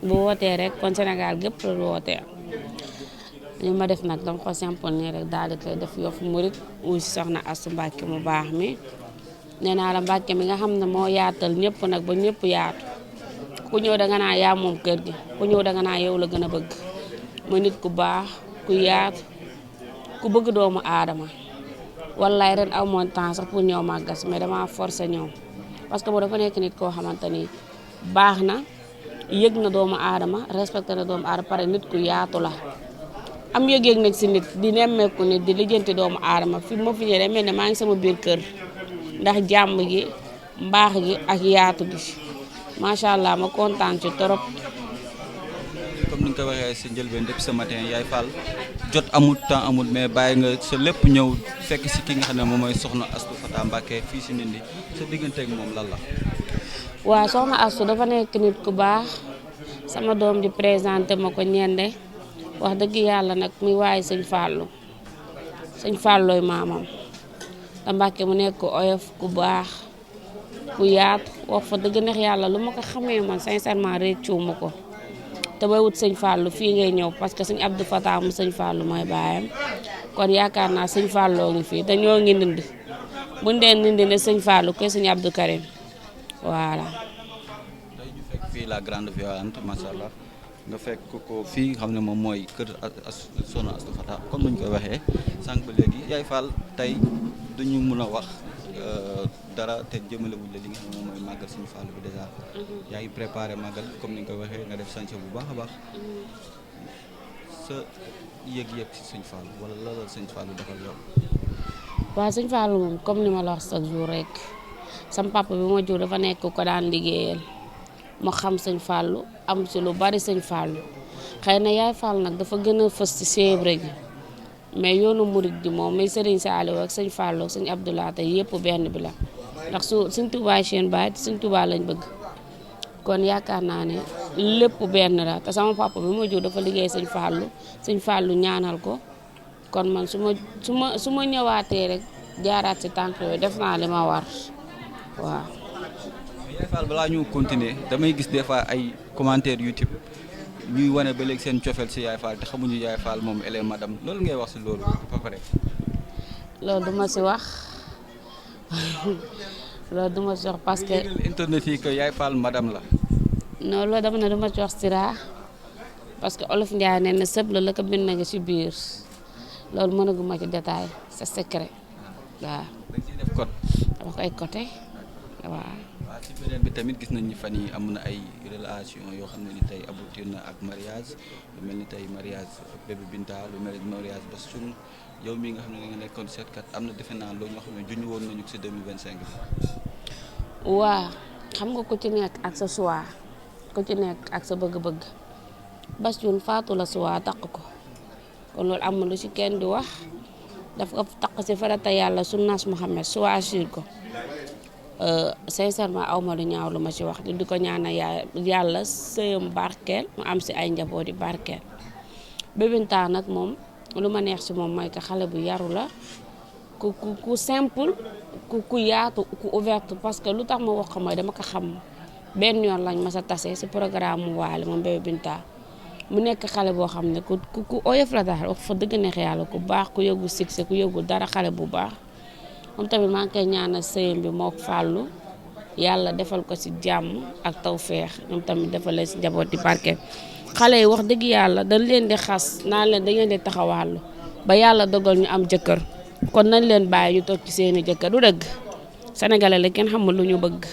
bu wootee rek kon Sénégal gépp la wootee li ma def nag dama ko simple nii rek daal di koy def Yoff Murit wuy si soxna Astou Mbàkke mu baax mi nee naa la Mbàkke mi nga xam ne moo yaatal ñëpp nag ba ñëpp yaatu ku ñëw danga naa yaa moom kër gi ku ñëw danga naa yow la gën a bëgg ma nit ku baax ku yaatu ku bëgg doomu aadama wallaay ren aw moon temps sax pour ñëw màggas mais dama forcé ñëw parce que boo dafa nekk nit koo xamante ni baax na yëg na doomu aadama respecté na doomu aadama pare nit ku yaatu la am yëg-yëg nag si nit di nemmeeku nit di lijjanti doomu aadama fi ma fi ñëwee mel ne maa ngi sama biir kër ndax jàmm gi mbaax gi ak yaatu gi macha allah ma kontaan ci torop. comme ni nga ko waxee si njëlbeen depuis ce matin Yaay Fall jot amul temps amul mais bàyyi nga sa lépp ñëw fekk si ki nga xam ne moom mooy soxna Astou Fata Mbacké fii si Ndindy sa diggante ak moom lan la. waaw soxna Astou dafa nekk nit ku baax sama doom di présenté ma ko ñende wax dëgg yàlla nag muy waaye sëñ Fallooy maamam te Mbacké mu nekk oyof ku baax ku yaatu wax fa dëgg neex yàlla lu ma ko xamee man sincèrement réccuwuma ko te bay wut sëñ Fallou fii ngay ñëw parce que sëñ Abdou Fatah mu sëñ Fallou mooy baayam kon yaakaar naa sëñ Falloo ngi fii te ñoo ngi Ndindy bu ñu dee Ndindy ne sëñ Fallou koy sëñ Abdou Karim voilà. tey ñu fekk fii la grande violente macha allah nga fekk ko fii nga xam ne moom mooy kër soxna Astou Fata comme ni ñu koy waxee sànq ba léegi Yaay Fall tey duñu mun a wax dara te jëmale wuñ la li nga xam ne moom mooy màggal Sëñ Fallu bi dèjà yaa ngi préparé màggal comme ni nga koy waxee nga def sanse bu baax a baax sa yëg-yëg si Sëñ Fallu wala la Sëñ Fallu defal yow. waaw sëñ Fallou moom comme ni ma la wax chaque jour rek sam papa bi ma jur dafa nekk ko daan liggéeyal ma xam sëñ Fallou am si lu bari sëñ Fallou xëy na Yaay Fall nag dafa gën a fës ci séebre gi mais yoonu murit gi moom muy Serigne Saliou ak sëñ Fallou ak sëñ Abdoulaye tey yëpp benn bi la ndax su sëñ Touba Chine Baye te sëñ Touba lañ bëgg kon yaakaar naa ne lépp benn la te sama papa bi ma jur dafa liggéey sëñ Fallou ñaanal ko kon man su ma ñëwaatee rek jaaraat ci tànk yooyu def naa li ma war waaw. Yaay Fall balaa ñu continuer damay gis des fois ay commentaires YouTube ñuy wane ba léegi seen cofeel si Yaay Fall te xamuñu Yaay Fall moom elle est madame loolu ngay wax si loolu ba pare. loolu duma si wax loolu duma si wax parce que. internet yi que Yaay Fall madame la. non loolu dama ne duma ci wax sira parce que olof Ndiaye nee na sëb la ko bind nga ci biir loolu mënaguma ci détail c'est secret waaw. dañ ciy def code. dama koy côté waaw. waaw ci beneen bi tamit gis nañ ni fan yi am na ay relation yoo xam ne ni tey aboutir na ak mariage lu mel ni tey mariage bébé Binta lu mel ni mariage Bastoun yow mii nga xam ne da nga nekkoon seetkat am na defe naa loolu ñoo xam ne junj woon nañu ci 2025 bi. waa xam nga ku ci nekk ak sa choix ku ci nekk ak sa bëgg-bëgg Bastoun faatu la choix takk ko kon loolu am na lu ci kenn di wax daf ko takk ci farata yàlla sunnas Muhammad choisir ko. sincèrement aw ma lu ñaaw lu ma ci wax di ko ñaanal yàlla sëyam barkeel mu am si ay njaboot yi barkeel Bébinta nag moom lu ma neex si moom mooy que xale bu yaru la ku simple ku yaatu ku ouverte parce que lu tax ma wax ko mooy dama ko xam benn yoon lañ ma sa tase si programme mu waale moom Bébinta mu nekk xale boo xam ne ku oyof la daal wax fa dëgg neex yàlla ku baax ku yëgu succès ku yëgu dara xale bu baax moom tamit maa ngi koy ñaanal sëyam bi moo fàllu yàlla defal ko ci jàmm ak tawféex ñoom tamit defal leen ci njaboot di barke xale yi wax dëgg yàlla dañ leen di xas naan leen da ngeen di taxawàllu ba yàlla dogal ñu am jëkkër kon nañ leen bàyyi ñu toog ci seeni jëkkër du dëgg sénégalais la kenn xamul lu ñu bëgg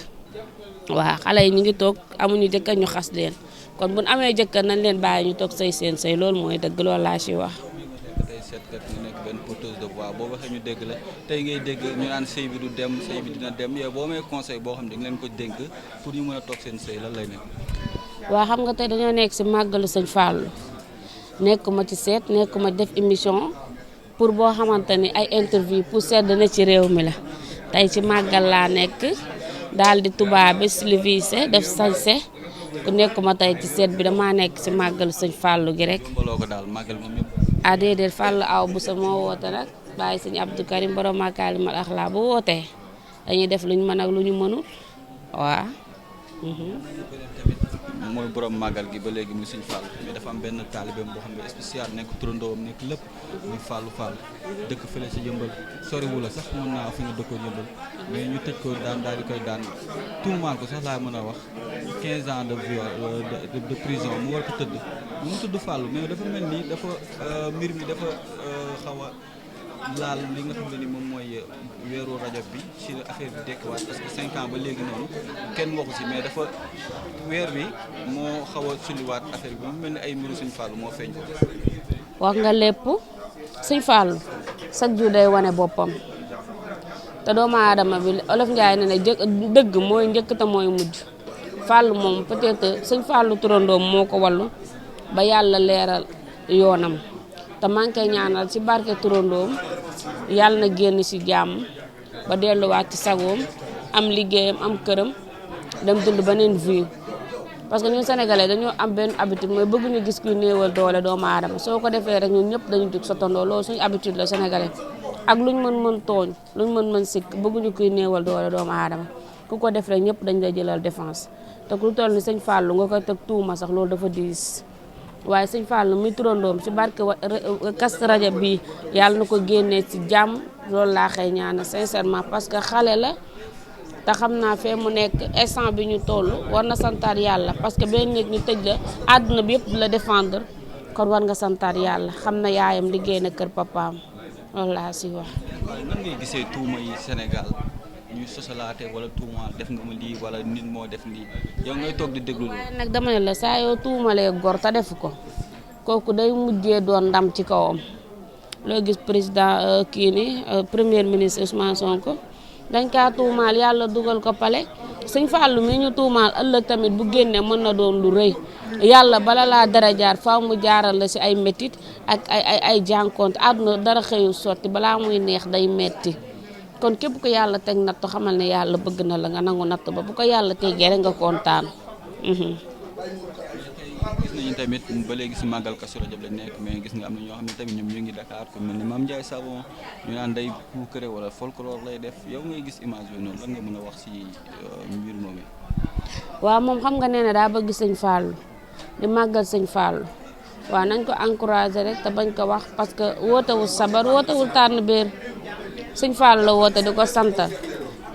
waaw xale yi ñu ngi toog amuñu jëkkër ñu xas leen kon buñ amee jëkkër nañ leen bàyyi ñu toog seen sëy loolu mooy dëgg loolu laa ci wax. seetkat ñu nekk benn porteuse de voix boo waxee ñu dégg la tey ngay dégg ñu naan sëy bi du dem sëy bi dina dem yow boo amee conseil boo xam ne dañ leen ko dénk pour ñu mën a toog seen sëy lan lay nekk. waaw xam nga tey dañoo nekk ci màggalu sëñ Fallou nekkuma ci seet nekkuma def émission pour boo xamante ni ay interview pour sedd na ci réew mi la tey ci màggal laa nekk daal di tubaabe slivisé def sañse ku nekkuma tey ci seet bi damaa nekk ci màggalu sëñ Fallou gi rek. mbooloo ko daal màggal moom yëpp. ah déedéet Fall aw bu sa moo woote nag bàyyi sëñ Abdou Karim borom Makarimal Akhlaq bu wootee dañuy def luñ mën ak lu ñu mënul waaw. mooy borom màggal gi ba léegi muy Sëñ Fall mais dafa am benn taalibeem boo xam ne spécial nekk turandoom nekk lépp muy Fallou Fall dëkk fële si Yëmbal soriwu la sax mën naa fi nga dëkkoon Yëmbal mais ñu tëj ko daal di koy daan tuumaal ko sax laa mën a wax 15 ans de prison mu war ko tëdd mu tudd Fallou mais dafa mel ni dafa mbir mi dafa xaw a laal li nga xam ne ni moom mooy weeru Rajab bi ci affaire bi dekkiwaat parce que 5 ans ba léegi noonu kenn waxu si mais dafa weer bi moo xaw a sulliwaat affaire bi mu mel ni ay mbiru Sëñ Fallu moo feeñ ko. wax nga lépp Sëñ Fallu chaque jour day wane boppam te doomu aadama bi Olof Njaay ne ne dëgg mooy njëkk te mooy mujj Fallu moom peut-être Sëñ Fallu turandoom moo ko wallu ba yàlla leeral yoonam te maa ngi koy ñaanal ci barke turandoom yàlla na génn ci jàmm ba delluwaat ci sagoom am liggéeyam am këram dem dund beneen vie parce que ñun sénégalais dañoo am benn habitude mooy bëgguñu gis kuy néewal doole doomu aadama soo ko defee rek ñun ñëpp dañu jug sotandoo loolu suñu habitude la sénégalais ak luñ mën tooñ luñ mën sikk bëgguñu kuy néewal doole doomu aadama ku ko def rek ñëpp dañ lay jëlal défense te lu toll ni Sëñ Fallu nga koy teg tuuma sax loolu dafa diis waaye Sëñ Fallu muy turandoom ci barke Kazu Rajab bi yàlla na ko génnee ci jàmm loolu laa xëy ñaanal sincèrement parce que xale la te xam naa fee mu nekk instant bi ñu toll war na santaat yàlla parce que benn nit ñu tëj la àdduna bi yëpp di la défendre kon war nga santaat yàlla xam na yaayam liggéey na kër papaam loolu laa si wax. nan ngay gisee tuuma yi Sénégal ñuy sosalaate wala tuuma def nga ma lii wala nit moo def lii yow ngay toog di déglu. waaye nag dama ne la saa yoo tuumalee gor te def ko kooku day mujjee doon ndam ci kawam loo gis président kii ni premier ministre Ousmane Sonko. dañ kaa tuumaal yàlla dugal ko pale Sëñ Fallu mi ñu tuumaal ëllëg tamit bu génnee mën na doon lu rëy yàlla bala laa dara jaar faaw mu jaaral la ci ay métit ak ay jànkonte àdduna dara xëyul sotti balaa muy neex day metti kon képp ko yàlla teg natt xamal ne yàlla bëgg na la nga nangu natt ba bu ko yàlla tegee rek nga kontaan. gis nañu tamit ba léegi si màggal Kazu Rajab lañ nekk mais gis nga am na ñoo xam ne tamit ñoom ñu ngi Dakar ku mel ni Mame Ndiaye Savon ñu naan day puukare wala folklore lay def yow ngay gis image yooyu noonu lan nga mën a wax si mbir moom. waaw moom xam nga nee na daa bëgg Sëñ Fallu di màggal Sëñ Fallu waaw nañ ko encouragé rek te bañ ko wax parce que wootewul sabar wootewul tànn béer Sëñ Fallu la woote di ko santal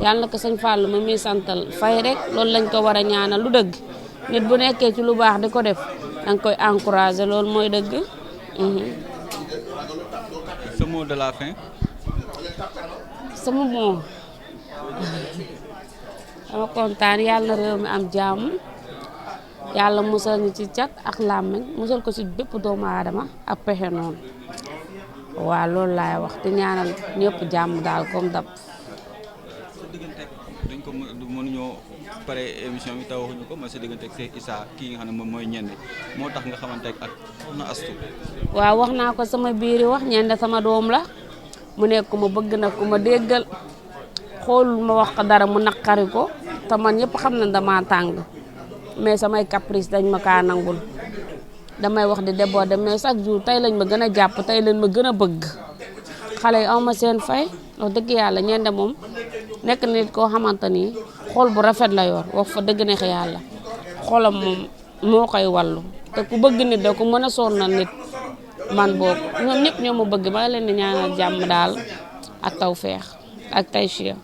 yàlla na ko Sëñ Fallu ma muy santal fay rek loolu lañ ko war a ñaanal lu dëgg nit bu nekkee ci lu baax di ko def danga koy encouragé loolu mooy dëgg. ce mot de la fin. sama mot dama kontaan yàlla na réew mi am jàmm yàlla musal ñu ci cat ak làmmiñ musal ko ci bépp doomu aadama ak pexe noonu waaw loolu laay wax di ñaanal ñëpp jàmm daal comme dab. dañ ko mënuñoo pare émission bi taw waxuñu ko ma sa diggante ak Cheikh Issa kii nga xam ne moom mooy Ñende moo tax nga xamante ak Soxna Astou. waaw wax naa ko sama biiri wax Ñende sama doom la mu nekk ku ma bëgg na ku ma déggal xoolul ma wax ko dara mu naqari ko te man ñëpp xam na dama tàng mais samay caprice dañ ma kaa nangul damay wax di déborder mais chaque jour tey lañ ma gën a jàpp tey lañ ma gën a bëgg xale yi awma seen fay wax dëgg yàlla Ñende moom nekk nit koo xamante ni xol bu rafet la yor wax fa dëgg neex yàlla xolam moom moo koy wallu te ku bëgg nit da ku mën a sonnal nit man boog ñoom ñëpp ñoo ma bëgg ba leen di ñaanal jàmm daal ak tawfeex ak taysiir.